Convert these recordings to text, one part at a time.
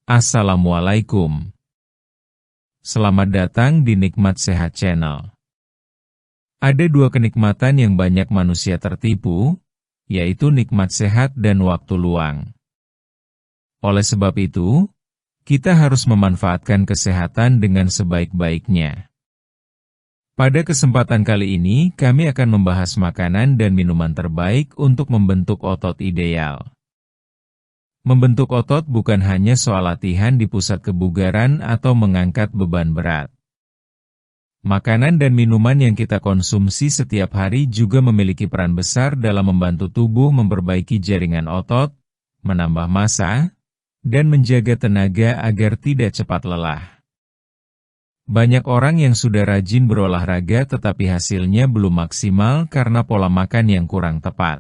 Assalamualaikum. Selamat datang di Nikmat Sehat Channel. Ada dua kenikmatan yang banyak manusia tertipu, yaitu nikmat sehat dan waktu luang. Oleh sebab itu, kita harus memanfaatkan kesehatan dengan sebaik-baiknya. Pada kesempatan kali ini, kami akan membahas makanan dan minuman terbaik untuk membentuk otot ideal. Membentuk otot bukan hanya soal latihan di pusat kebugaran atau mengangkat beban berat. Makanan dan minuman yang kita konsumsi setiap hari juga memiliki peran besar dalam membantu tubuh memperbaiki jaringan otot, menambah massa, dan menjaga tenaga agar tidak cepat lelah. Banyak orang yang sudah rajin berolahraga tetapi hasilnya belum maksimal karena pola makan yang kurang tepat.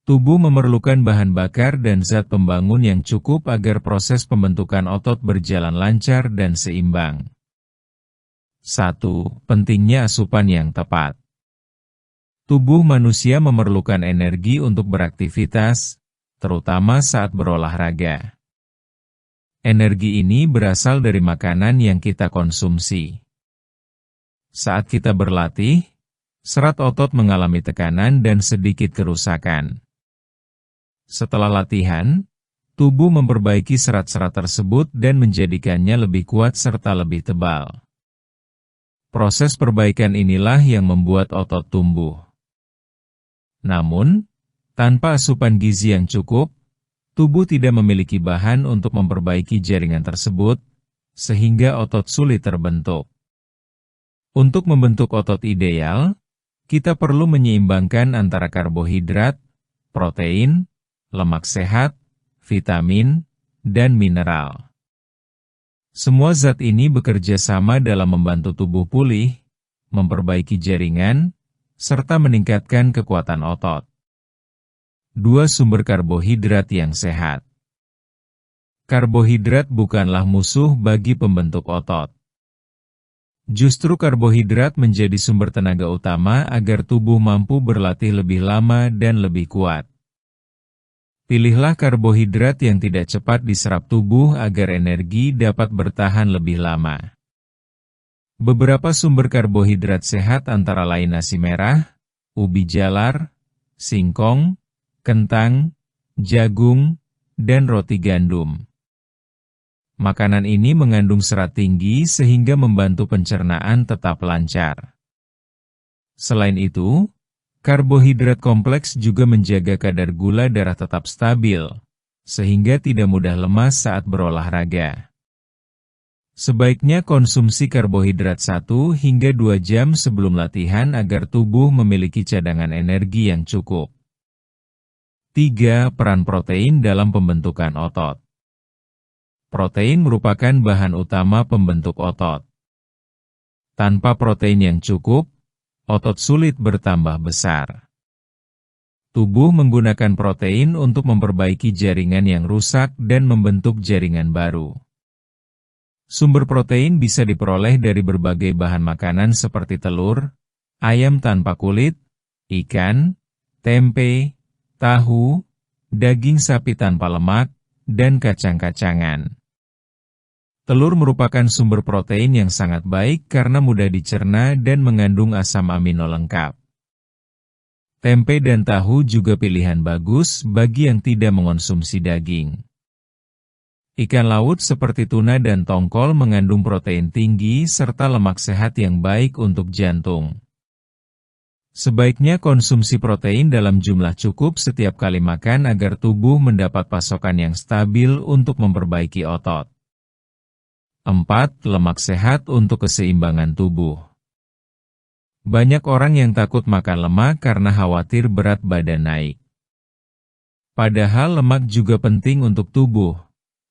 Tubuh memerlukan bahan bakar dan zat pembangun yang cukup agar proses pembentukan otot berjalan lancar dan seimbang. 1. Pentingnya asupan yang tepat. Tubuh manusia memerlukan energi untuk beraktivitas, terutama saat berolahraga. Energi ini berasal dari makanan yang kita konsumsi. Saat kita berlatih, serat otot mengalami tekanan dan sedikit kerusakan. Setelah latihan, tubuh memperbaiki serat-serat tersebut dan menjadikannya lebih kuat serta lebih tebal. Proses perbaikan inilah yang membuat otot tumbuh. Namun, tanpa asupan gizi yang cukup, tubuh tidak memiliki bahan untuk memperbaiki jaringan tersebut, sehingga otot sulit terbentuk. Untuk membentuk otot ideal, kita perlu menyeimbangkan antara karbohidrat, protein, lemak sehat, vitamin, dan mineral. Semua zat ini bekerja sama dalam membantu tubuh pulih, memperbaiki jaringan, serta meningkatkan kekuatan otot. 2. Sumber karbohidrat yang sehat. Karbohidrat bukanlah musuh bagi pembentuk otot. Justru karbohidrat menjadi sumber tenaga utama agar tubuh mampu berlatih lebih lama dan lebih kuat. Pilihlah karbohidrat yang tidak cepat diserap tubuh agar energi dapat bertahan lebih lama. Beberapa sumber karbohidrat sehat antara lain nasi merah, ubi jalar, singkong, kentang, jagung, dan roti gandum. Makanan ini mengandung serat tinggi sehingga membantu pencernaan tetap lancar. Selain itu, karbohidrat kompleks juga menjaga kadar gula darah tetap stabil, sehingga tidak mudah lemas saat berolahraga. Sebaiknya konsumsi karbohidrat 1 hingga 2 jam sebelum latihan agar tubuh memiliki cadangan energi yang cukup. 3. Peran protein dalam pembentukan otot. Protein merupakan bahan utama pembentuk otot. Tanpa protein yang cukup, otot sulit bertambah besar. Tubuh menggunakan protein untuk memperbaiki jaringan yang rusak dan membentuk jaringan baru. Sumber protein bisa diperoleh dari berbagai bahan makanan seperti telur, ayam tanpa kulit, ikan, tempe, tahu, daging sapi tanpa lemak, dan kacang-kacangan. Telur merupakan sumber protein yang sangat baik karena mudah dicerna dan mengandung asam amino lengkap. Tempe dan tahu juga pilihan bagus bagi yang tidak mengonsumsi daging. Ikan laut seperti tuna dan tongkol mengandung protein tinggi serta lemak sehat yang baik untuk jantung. Sebaiknya konsumsi protein dalam jumlah cukup setiap kali makan agar tubuh mendapat pasokan yang stabil untuk memperbaiki otot. 4. Lemak sehat untuk keseimbangan tubuh. Banyak orang yang takut makan lemak karena khawatir berat badan naik. Padahal lemak juga penting untuk tubuh,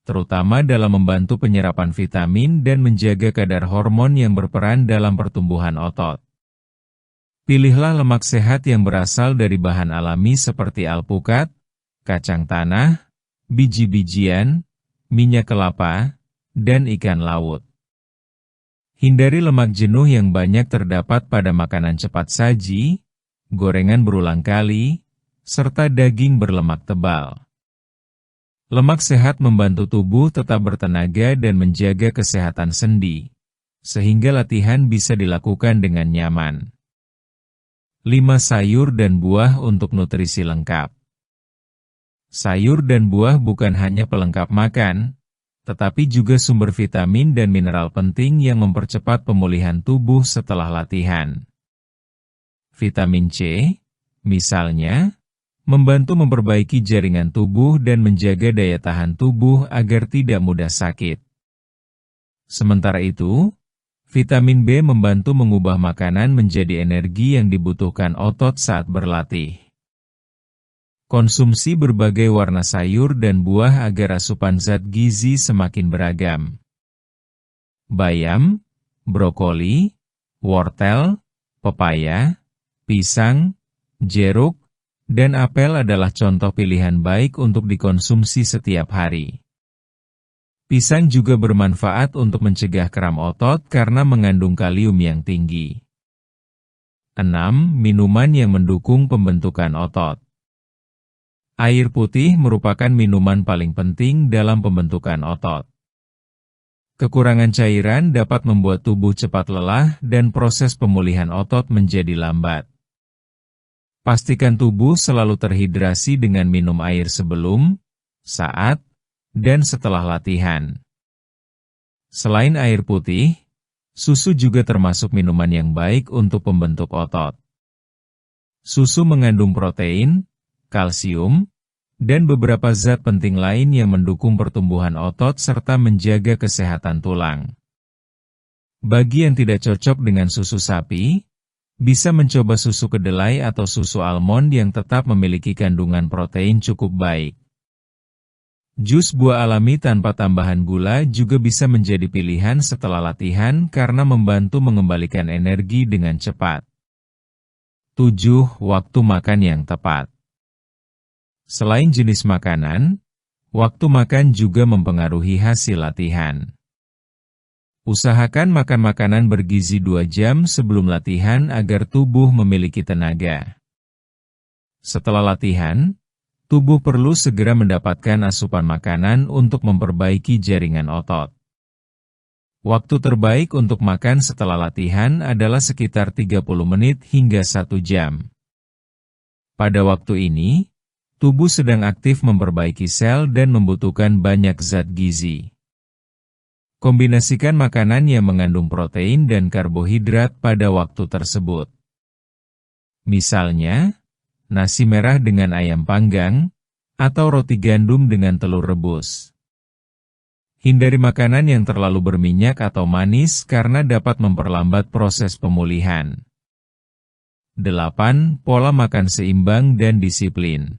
terutama dalam membantu penyerapan vitamin dan menjaga kadar hormon yang berperan dalam pertumbuhan otot. Pilihlah lemak sehat yang berasal dari bahan alami seperti alpukat, kacang tanah, biji-bijian, minyak kelapa, dan ikan laut. Hindari lemak jenuh yang banyak terdapat pada makanan cepat saji, gorengan berulang kali, serta daging berlemak tebal. Lemak sehat membantu tubuh tetap bertenaga dan menjaga kesehatan sendi, sehingga latihan bisa dilakukan dengan nyaman. 5 sayur dan buah untuk nutrisi lengkap. Sayur dan buah bukan hanya pelengkap makan, tetapi juga sumber vitamin dan mineral penting yang mempercepat pemulihan tubuh setelah latihan. Vitamin C, misalnya, membantu memperbaiki jaringan tubuh dan menjaga daya tahan tubuh agar tidak mudah sakit. Sementara itu, vitamin B membantu mengubah makanan menjadi energi yang dibutuhkan otot saat berlatih. Konsumsi berbagai warna sayur dan buah agar asupan zat gizi semakin beragam. Bayam, brokoli, wortel, pepaya, pisang, jeruk, dan apel adalah contoh pilihan baik untuk dikonsumsi setiap hari. Pisang juga bermanfaat untuk mencegah kram otot karena mengandung kalium yang tinggi. 6. Minuman yang mendukung pembentukan otot. Air putih merupakan minuman paling penting dalam pembentukan otot. Kekurangan cairan dapat membuat tubuh cepat lelah dan proses pemulihan otot menjadi lambat. Pastikan tubuh selalu terhidrasi dengan minum air sebelum, saat, dan setelah latihan. Selain air putih, susu juga termasuk minuman yang baik untuk pembentuk otot. Susu mengandung protein, kalsium, dan beberapa zat penting lain yang mendukung pertumbuhan otot serta menjaga kesehatan tulang. Bagi yang tidak cocok dengan susu sapi, bisa mencoba susu kedelai atau susu almond yang tetap memiliki kandungan protein cukup baik. Jus buah alami tanpa tambahan gula juga bisa menjadi pilihan setelah latihan karena membantu mengembalikan energi dengan cepat. 7. Waktu makan yang tepat. Selain jenis makanan, waktu makan juga mempengaruhi hasil latihan. Usahakan makan makanan bergizi 2 jam sebelum latihan agar tubuh memiliki tenaga. Setelah latihan, tubuh perlu segera mendapatkan asupan makanan untuk memperbaiki jaringan otot. Waktu terbaik untuk makan setelah latihan adalah sekitar 30 menit hingga 1 jam. Pada waktu ini, tubuh sedang aktif memperbaiki sel dan membutuhkan banyak zat gizi. Kombinasikan makanan yang mengandung protein dan karbohidrat pada waktu tersebut. Misalnya, nasi merah dengan ayam panggang, atau roti gandum dengan telur rebus. Hindari makanan yang terlalu berminyak atau manis karena dapat memperlambat proses pemulihan. 8. Pola makan seimbang dan disiplin.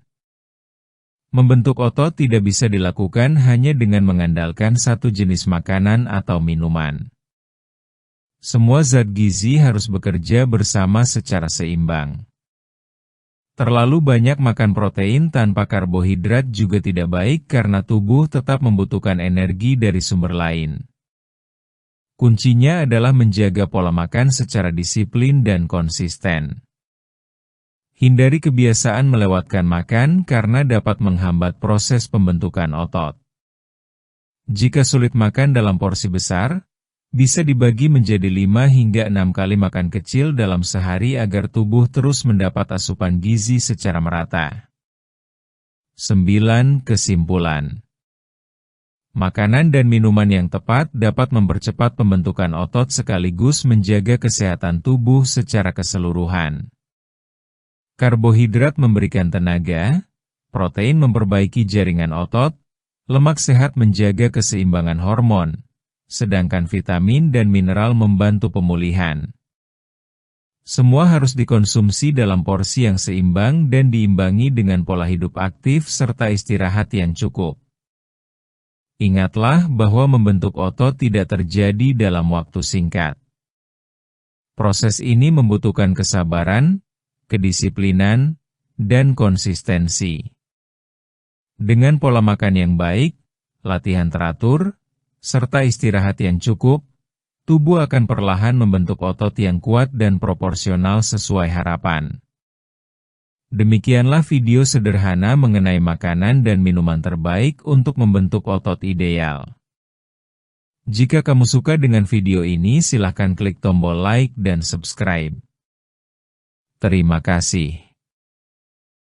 Membentuk otot tidak bisa dilakukan hanya dengan mengandalkan satu jenis makanan atau minuman. Semua zat gizi harus bekerja bersama secara seimbang. Terlalu banyak makan protein tanpa karbohidrat juga tidak baik karena tubuh tetap membutuhkan energi dari sumber lain. Kuncinya adalah menjaga pola makan secara disiplin dan konsisten. Hindari kebiasaan melewatkan makan karena dapat menghambat proses pembentukan otot. Jika sulit makan dalam porsi besar, bisa dibagi menjadi 5 hingga 6 kali makan kecil dalam sehari agar tubuh terus mendapat asupan gizi secara merata. 9. Kesimpulan. Makanan dan minuman yang tepat dapat mempercepat pembentukan otot sekaligus menjaga kesehatan tubuh secara keseluruhan. Karbohidrat memberikan tenaga, protein memperbaiki jaringan otot, lemak sehat menjaga keseimbangan hormon, sedangkan vitamin dan mineral membantu pemulihan. Semua harus dikonsumsi dalam porsi yang seimbang dan diimbangi dengan pola hidup aktif serta istirahat yang cukup. Ingatlah bahwa membentuk otot tidak terjadi dalam waktu singkat. Proses ini membutuhkan kesabaran, kedisiplinan, dan konsistensi. Dengan pola makan yang baik, latihan teratur, serta istirahat yang cukup, tubuh akan perlahan membentuk otot yang kuat dan proporsional sesuai harapan. Demikianlah video sederhana mengenai makanan dan minuman terbaik untuk membentuk otot ideal. Jika kamu suka dengan video ini, silakan klik tombol like dan subscribe. Terima kasih.